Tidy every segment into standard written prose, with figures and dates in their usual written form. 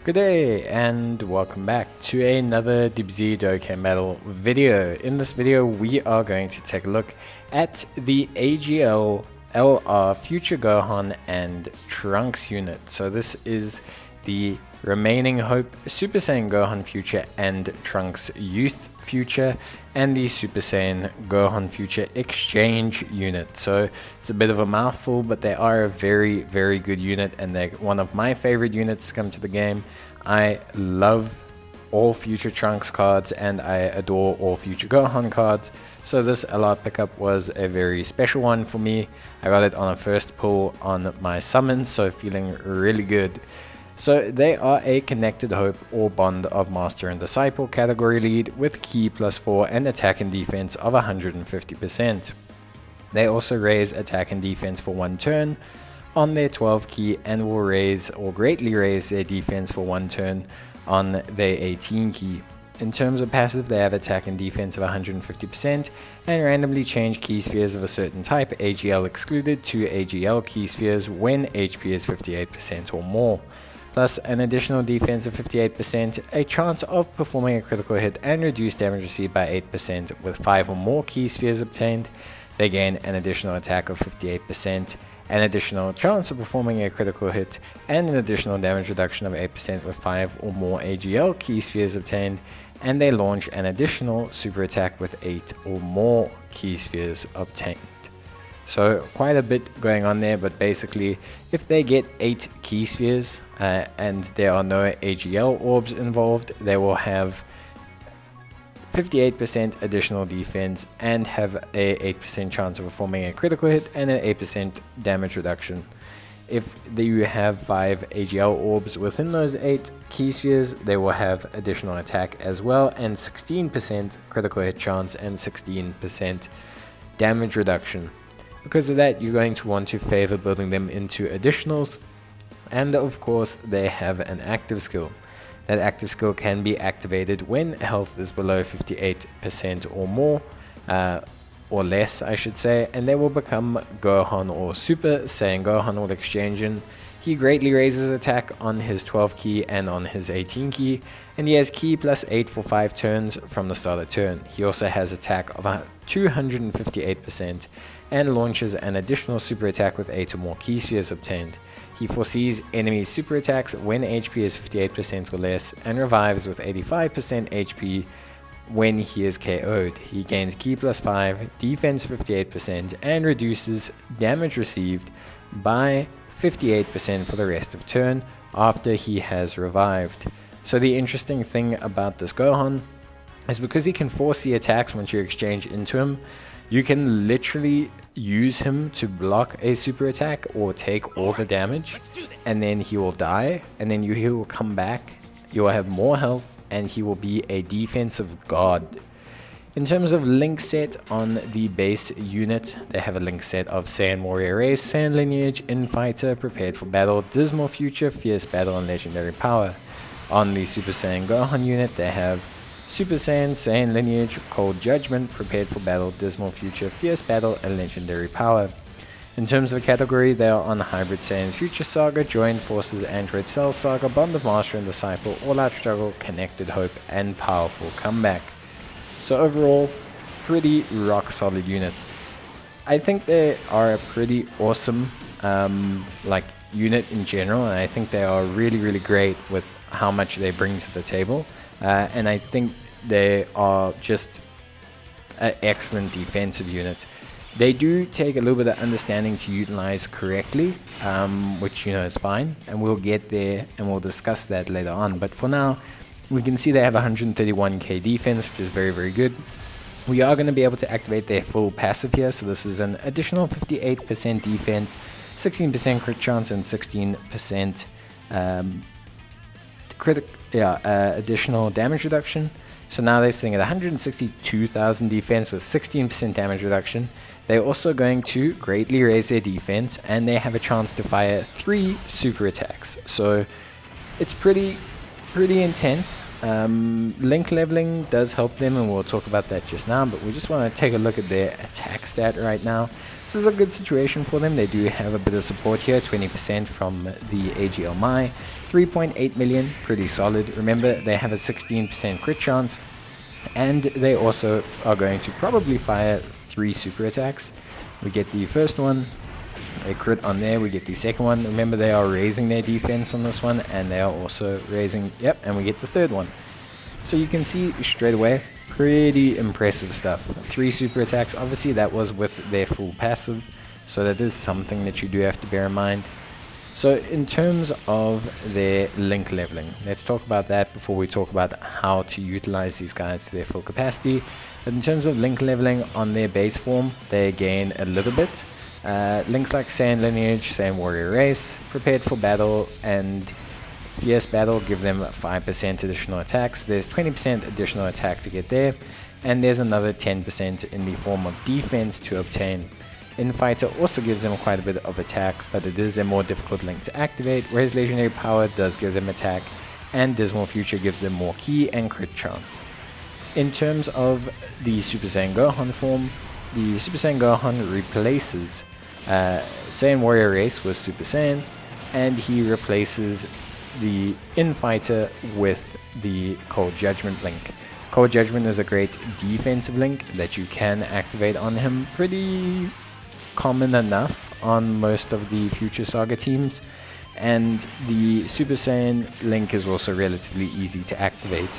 Good day and welcome back to another DBZ Dokkan battle video. In this video we are going to take a look at the AGL LR Future Gohan and Trunks unit. So this is the Remaining Hope Super Saiyan Gohan Future and Trunks Youth Future and the Super Saiyan Gohan Future Exchange unit. So it's a bit of a mouthful, but they are a very good unit and they're one of my favorite units to come to the game. I love all Future Trunks cards and I adore all Future Gohan cards. So this LR pickup was a very special one for me. I got it on a first pull on my summons, so feeling really good. So they are a Connected Hope or Bond of Master and Disciple category lead with Ki +4 and attack and defense of 150%. They also raise attack and defense for 1 turn on their 12 key and will raise or greatly raise their defense for 1 turn on their 18 key. In terms of passive, they have attack and defense of 150% and randomly change key spheres of a certain type, AGL excluded, to AGL key spheres when HP is 58% or more. Plus an additional defense of 58%, a chance of performing a critical hit and reduce damage received by 8% with 5 or more key spheres obtained. They gain an additional attack of 58%, an additional chance of performing a critical hit, and an additional damage reduction of 8% with 5 or more AGL key spheres obtained, and they launch an additional super attack with 8 or more key spheres obtained. So quite a bit going on there, but basically if they get 8 key spheres and there are no AGL orbs involved, they will have 58% additional defense and have a 8% chance of performing a critical hit and an 8% damage reduction. If you have 5 AGL orbs within those 8 key spheres, they will have additional attack as well and 16% critical hit chance and 16% damage reduction. Because of that, you're going to want to favor building them into additionals, and of course they have an active skill. That active skill can be activated when health is below 58% or more, or less I should say, and they will become Gohan or Super Saiyan Gohan with exchange in. He greatly raises attack on his 12 key and on his 18 key, and he has Ki +8 for 5 turns from the start of turn. He also has attack of 258% and launches an additional super attack with 8 or more key spheres obtained. He foresees enemy super attacks when HP is 58% or less and revives with 85% HP when he is KO'd. He gains Ki +5, defense 58% and reduces damage received by 58% for the rest of turn after he has revived. So the interesting thing about this Gohan is because he can foresee attacks once you exchange into him, you can literally use him to block a super attack or take all the damage, and then he will die, and then he will come back, you will have more health, and he will be a defensive god. In terms of link set on the base unit, they have a link set of Saiyan Warrior Race, Saiyan Lineage, Infighter, Prepared for Battle, Dismal Future, Fierce Battle, and Legendary Power. On the Super Saiyan Gohan unit, they have Super Saiyan, Saiyan Lineage, Cold Judgment, Prepared for Battle, Dismal Future, Fierce Battle, and Legendary Power. In terms of category, they are on Hybrid Saiyan's Future Saga, Joined Forces, Android Cell Saga, Bond of Master and Disciple, All Out Struggle, Connected Hope, and Powerful Comeback. So overall, pretty rock solid units. I think they are a pretty awesome unit in general, and I think they are really great with how much they bring to the table. And I think they are just an excellent defensive unit. They do take a little bit of understanding to utilize correctly, which is fine, and we'll get there and we'll discuss that later on. But for now, we can see they have 131k defense, which is very good. We are going to be able to activate their full passive here, so this is an additional 58% defense, 16% crit chance, and 16% additional damage reduction. So now they're sitting at 162,000 defense with 16% damage reduction. They're also going to greatly raise their defense, and they have a chance to fire 3 super attacks. So it's pretty pretty intense. Link leveling does help them, and we'll talk about that just now, but we just want to take a look at their attack stat right now. This is a good situation for them. They do have a bit of support here, 20% from the AGL 3.8 million, pretty solid. Remember, they have a 16% crit chance, and they also are going to probably fire 3 super attacks. We get the first one, a crit on there, we get the second one. Remember, they are raising their defense on this one, and they are also raising, yep, and we get the third one. So you can see straight away, pretty impressive stuff. 3 super attacks, obviously that was with their full passive, so that is something that you do have to bear in mind. So in terms of their link leveling, let's talk about that before we talk about how to utilize these guys to their full capacity. But in terms of link leveling on their base form, they gain a little bit. Links like Saiyan Lineage, Saiyan Warrior Race, Prepared for Battle, and Fierce Battle give them 5% additional attacks. There's 20% additional attack to get there, and there's another 10% in the form of defense to obtain. Infighter also gives them quite a bit of attack, but it is a more difficult link to activate, whereas Legendary Power does give them attack, and Dismal Future gives them more ki and crit chance. In terms of the Super Saiyan Gohan form, the Super Saiyan Gohan replaces Saiyan Warrior Race with Super Saiyan, and he replaces the Infighter with the Cold Judgment link. Cold Judgment is a great defensive link that you can activate on him, pretty common enough on most of the Future Saga teams, and the Super Saiyan link is also relatively easy to activate.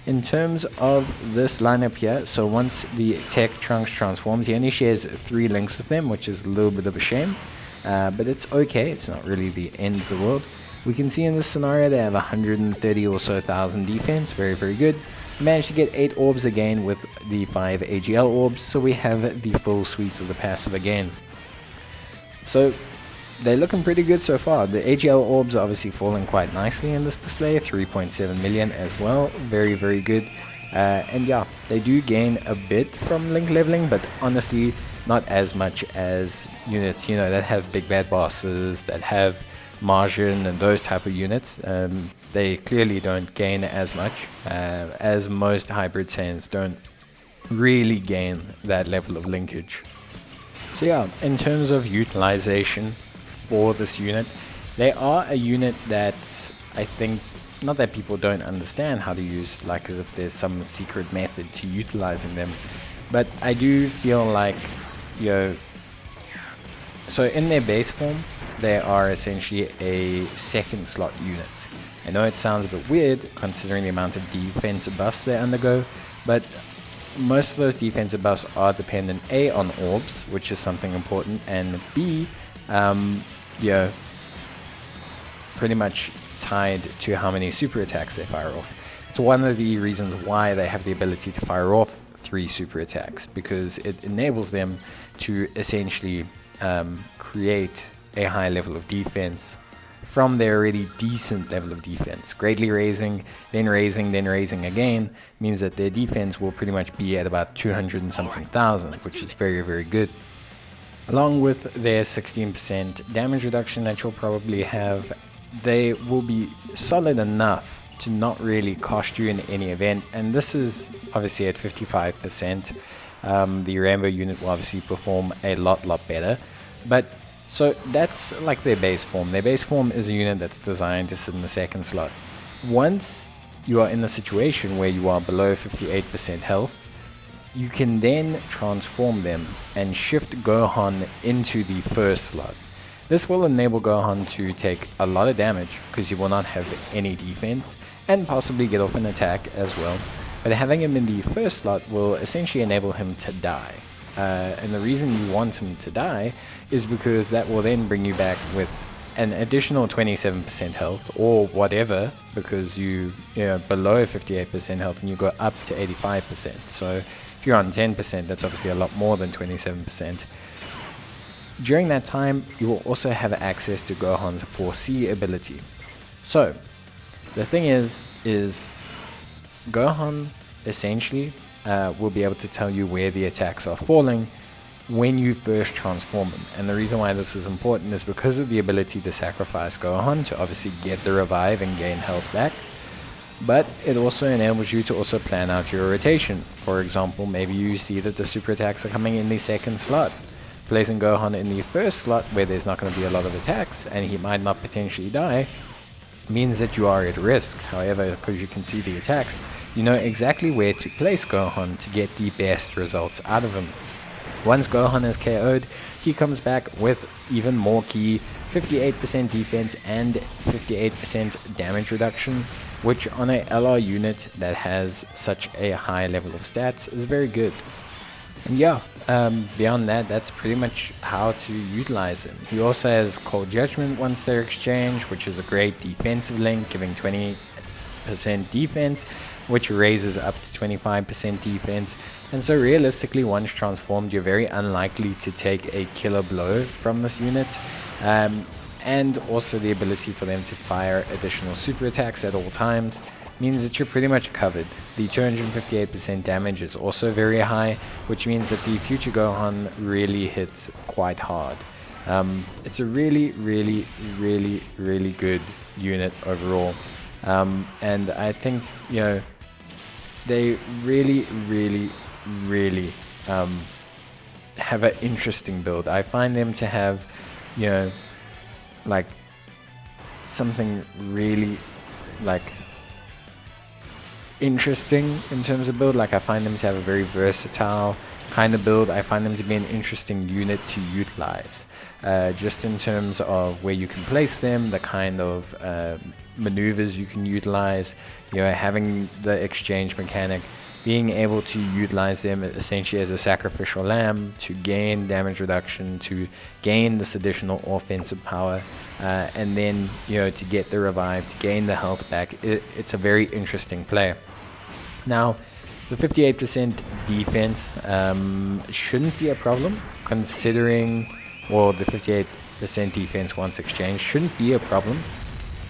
In terms of this lineup here, so once the Tech Trunks transforms, he only shares 3 links with them, which is a little bit of a shame, but it's okay, it's not really the end of the world. We can see in this scenario they have 130 or so thousand defense, very, very good. Managed to get 8 orbs again with the 5 AGL orbs, so we have the full suite of the passive again. So they're looking pretty good so far. The AGL orbs are obviously falling quite nicely in this display, 3.7 million as well, very, very good. And yeah, they do gain a bit from link leveling, but honestly not as much as units, you know, that have big bad bosses, that have Margin and those type of units. They clearly don't gain as much, as most hybrid Saiyans don't really gain that level of linkage. So yeah, in terms of utilization for this unit, they are a unit that I think, not that people don't understand how to use, like as if there's some secret method to utilizing them, but I do feel like, you know, so in their base form, they are essentially a second slot unit. I know it sounds a bit weird considering the amount of defensive buffs they undergo, but most of those defensive buffs are dependent A on orbs, which is something important, and B, you know, pretty much tied to how many super attacks they fire off. It's one of the reasons why they have the ability to fire off 3 super attacks, because it enables them to essentially create a high level of defense from their already decent level of defense. Greatly raising, then raising, then raising again means that their defense will pretty much be at about 200 and something thousand, which is very, very good. Along with their 16% damage reduction that you'll probably have, they will be solid enough to not really cost you in any event, and this is obviously at 55%. The Rainbow unit will obviously perform a lot better, but so that's like their base form. Their base form is a unit that's designed to sit in the second slot. Once you are in a situation where you are below 58% health, you can then transform them and shift Gohan into the first slot. This will enable Gohan to take a lot of damage because he will not have any defense and possibly get off an attack as well. But having him in the first slot will essentially enable him to die. And the reason you want him to die is because that will then bring you back with an additional 27% health or whatever, because you're below 58% health and you go up to 85%. So if you're on 10%, that's obviously a lot more than 27%. During that time, you will also have access to Gohan's 4C ability. So the thing is Gohan essentially will be able to tell you where the attacks are falling when you first transform him. And the reason why this is important is because of the ability to sacrifice Gohan to obviously get the revive and gain health back. but it also enables you to also plan out your rotation. For example, maybe you see that the super attacks are coming in the second slot. Placing Gohan in the first slot, where there's not going to be a lot of attacks and he might not potentially die, means that you are at risk. However, because you can see the attacks, you know exactly where to place Gohan to get the best results out of him. Once Gohan is KO'd, he comes back with even more key, 58% defense and 58% damage reduction, which on a LR unit that has such a high level of stats is very good. And yeah, beyond that, that's pretty much how to utilize him. He also has Cold Judgment once they're exchanged, which is a great defensive link, giving 20% defense, which raises up to 25% defense. And so realistically, once transformed, you're very unlikely to take a killer blow from this unit. And also the ability for them to fire additional super attacks at all times means that you're pretty much covered. The 258% damage is also very high, which means that the future Gohan really hits quite hard. It's a really good unit overall. And I think, you know, they really have an interesting build. I find them to have, you know, like something really like interesting in terms of build. Like, I find them to have a very versatile kind of build. I find them to be an interesting unit to utilize, just in terms of where you can place them, the kind of maneuvers you can utilize, you know, having the exchange mechanic, being able to utilize them essentially as a sacrificial lamb to gain damage reduction, to gain this additional offensive power, and then, you know, to get the revive, to gain the health back. It's a very interesting play. Now, the 58% defense shouldn't be a problem, considering, well, the 58% defense once exchanged shouldn't be a problem,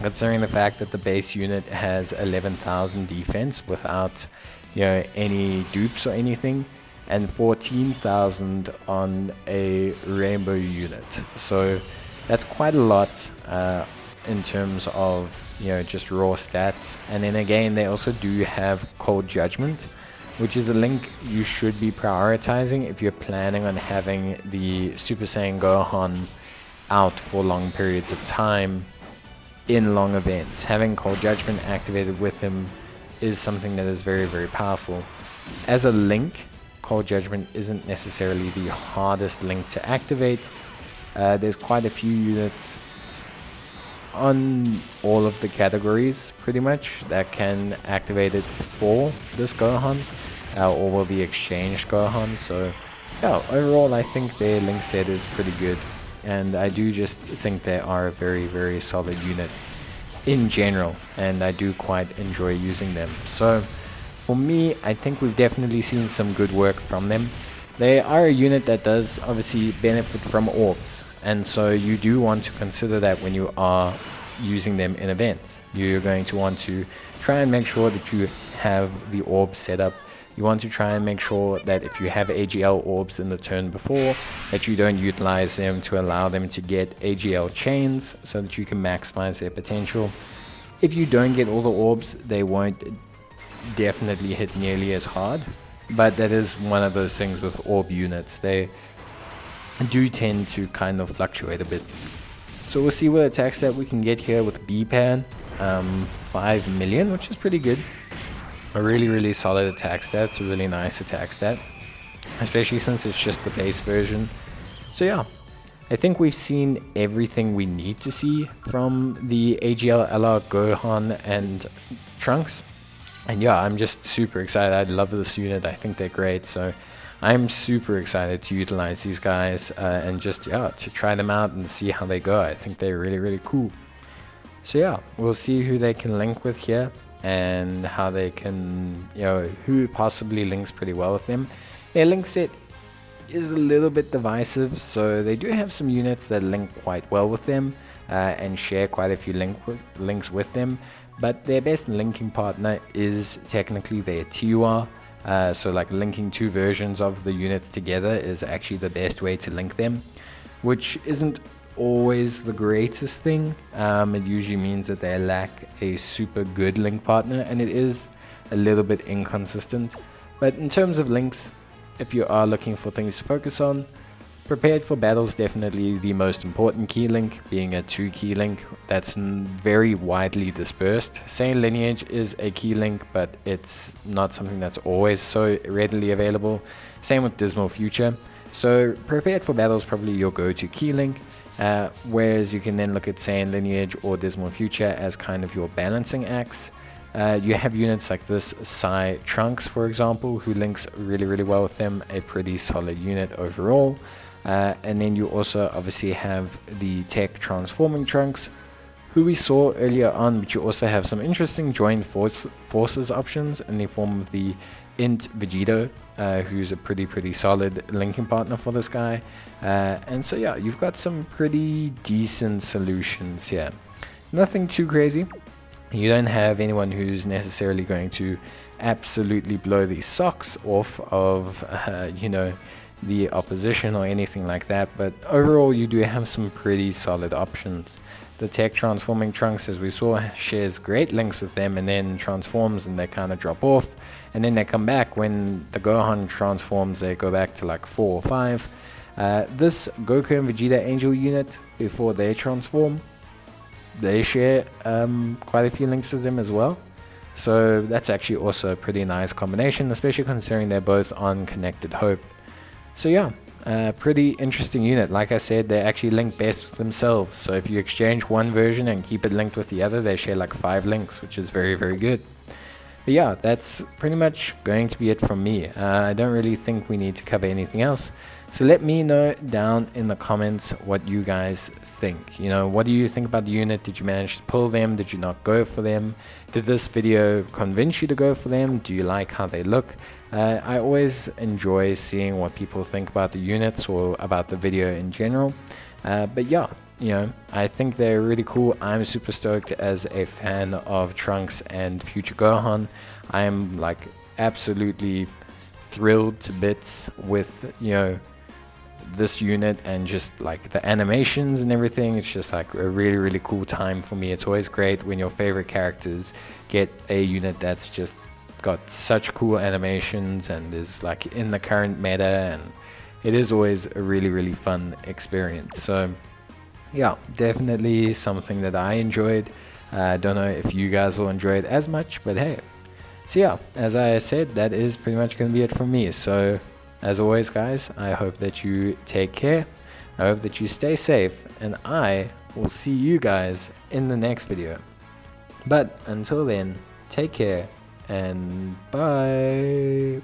considering the fact that the base unit has 11,000 defense without, you know, any dupes or anything, and 14,000 on a rainbow unit. So that's quite a lot in terms of, you know, just raw stats. And then again, they also do have Cold Judgment, which is a link you should be prioritizing if you're planning on having the Super Saiyan Gohan out for long periods of time in long events. Having Cold Judgment activated with him is something that is very powerful. As a link, Cold Judgment isn't necessarily the hardest link to activate. There's quite a few units on all of the categories pretty much that can activate it for this Gohan, or will be exchanged Gohan. So yeah, overall I think their link set is pretty good, and I do just think they are a very solid unit in general, and I do quite enjoy using them. So for me, I think we've definitely seen some good work from them. They are a unit that does obviously benefit from orbs, and so you do want to consider that when you are using them in events. You're going to want to try and make sure that you have the orbs set up. You want to try and make sure that if you have AGL orbs in the turn before, that you don't utilize them to allow them to get AGL chains so that you can maximize their potential. If you don't get all the orbs, they won't definitely hit nearly as hard, but that is one of those things with orb units. They do tend to kind of fluctuate a bit. So we'll see what attack stat we can get here with B-Pan. 5 million, which is pretty good. A really solid attack stat. It's a really nice attack stat, especially since it's just the base version. So yeah, I think we've seen everything we need to see from the AGL, LR, Gohan, and Trunks. And yeah, I'm just super excited. I love this unit. I think they're great. So I'm super excited to utilize these guys and just, yeah, to try them out and see how they go. I think they're really cool. So yeah, we'll see who they can link with here and how they can, you know, who possibly links pretty well with them. Their link set is a little bit divisive, so they do have some units that link quite well with them and share quite a few links with them, but their best linking partner is technically their TUR. So like linking two versions of the units together is actually the best way to link them, which isn't always the greatest thing. It usually means that they lack a super good link partner, and it is a little bit inconsistent. But in terms of links, if you are looking for things to focus on, Prepared for Battle is definitely the most important key link, being a 2-key link that's very widely dispersed. Saiyan Lineage is a key link, but it's not something that's always so readily available. Same with Dismal Future. So Prepared for Battle is probably your go-to key link, whereas you can then look at Saiyan Lineage or Dismal Future as kind of your balancing acts. You have units like this Psy Trunks, for example, who links really well with them, a pretty solid unit overall. And then you also obviously have the Tech Transforming Trunks, who we saw earlier on, but you also have some interesting joint forces options in the form of the Int Vegito, who's a pretty solid linking partner for this guy. And so yeah, you've got some pretty decent solutions here. Nothing too crazy. You don't have anyone who's necessarily going to absolutely blow the socks off of, the opposition or anything like that, but overall you do have some pretty solid options. The Tech Transforming Trunks, as we saw, shares great links with them and then transforms and they kind of drop off, and then they come back. When the Gohan transforms, they go back to like 4 or 5. This Goku and Vegeta Angel unit, before they transform, they share quite a few links with them as well. So that's actually also a pretty nice combination, especially considering they're both on Connected Hope. So yeah, pretty interesting unit. Like I said, they actually link best with themselves. So if you exchange one version and keep it linked with the other, they share like 5 links, which is very good. But yeah, that's pretty much going to be it from me. I don't really think we need to cover anything else. So let me know down in the comments what you guys think. What do you think about the unit? Did you manage to pull them? Did you not go for them? Did this video convince you to go for them? Do you like how they look? I always enjoy seeing what people think about the units or about the video in general. But yeah, I think they're really cool. I'm super stoked as a fan of Trunks and Future Gohan. I'm like absolutely thrilled to bits with, this unit and just like the animations and everything. It's just like a really cool time for me. It's always great when your favorite characters get a unit that's just got such cool animations and is like in the current meta, and it is always a really fun experience. So yeah, definitely something that I enjoyed. I don't know if you guys will enjoy it as much, but hey. So yeah, as I said, that is pretty much going to be it from me. So as always, guys, I hope that you take care. I hope that you stay safe, and I will see you guys in the next video. But until then, take care and bye.